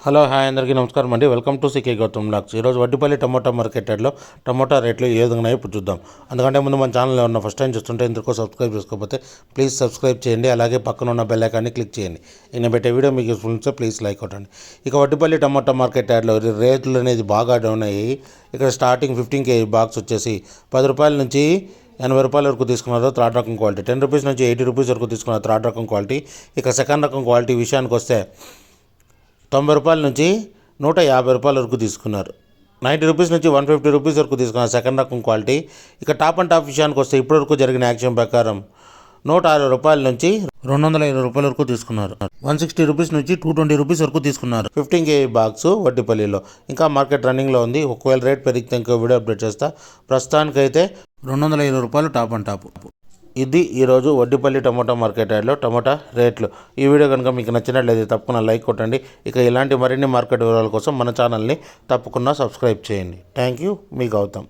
Hello hi అందరికీ నమస్కారం అండి. Welcome to CK Gautam blogs. ఈరోజు వడ్డిపల్లి టమోటా మార్కెట్ యార్డ్లో టమోటా రేట్లు ఏ విధంగా ఉన్నాయో ఇప్పుడు చూద్దాం. అందుకంటే ముందు మన ఛానల్లో ఉన్న ఫస్ట్ టైం చూస్తుంటే ఇందుకు సబ్స్క్రైబ్ చేసుకోకపోతే ప్లీజ్ సబ్స్క్రైబ్ చేయండి. అలాగే పక్కన ఉన్న బెల్ ఐకాన్ని క్లిక్ చేయండి. నేను పెట్టే వీడియో మీకు యూస్ఫుల్ ఉంటే ప్లీజ్ లైక్ కొట్టండి. ఇక వడ్డిపల్లి టమోటా మార్కెట్ యార్డ్లో రేట్లు అనేది బాగా డౌన్ అయ్యి ఇక్కడ స్టార్టింగ్ 15 kg బాక్స్ వచ్చేసి 10 రూపాయల నుంచి 80 రూపాయల వరకు తీసుకున్నారు థర్డ్ రకం క్వాలిటీ, 10 రూపీస్ నుంచి 80 రూపీస్ వరకు తీసుకున్నారు థర్డ్ రకం క్వాలిటీ. ఇక సెకండ్ రకం క్వాలిటీ విషయానికి వస్తే 90 రూపాయల నుంచి 150 రూపాయల వరకు తీసుకున్నారు. 90 రూపీస్ నుంచి 150 రూపీస్ వరకు తీసుకున్నారు సెకండ్ రకం క్వాలిటీ. ఇక టాప్ అండ్ టాప్ విషయానికి వస్తే ఇప్పటివరకు జరిగిన యాక్షన్ ప్రకారం 160 రూపాయల నుంచి 220 రూపాయల వరకు తీసుకున్నారు. 160 రూపీస్ నుంచి 220 రూపీస్ వరకు తీసుకున్నారు 15 kg బాక్స్ వడ్డిపల్లిలో. ఇంకా మార్కెట్ రన్నింగ్లో ఉంది. ఒకవేళ రేట్ పెరిగితే ఇంకో వీడియో అప్డేట్ చేస్తా. ప్రస్తుతానికైతే 220 రూపాయలు టాప్ అండ్ టాప్. ఇది ఈరోజు వడ్డిపల్లి టమోటా మార్కెట్ యార్డ్లో టమోటా రేట్లు. ఈ వీడియో కనుక మీకు నచ్చినట్లయితే తప్పకుండా లైక్ కొట్టండి. ఇక ఇలాంటి మరిన్ని మార్కెట్ వివరాల కోసం మన ఛానల్ని తప్పకుండా సబ్స్క్రైబ్ చేయండి. థ్యాంక్ యూ, మీ గౌతమ్.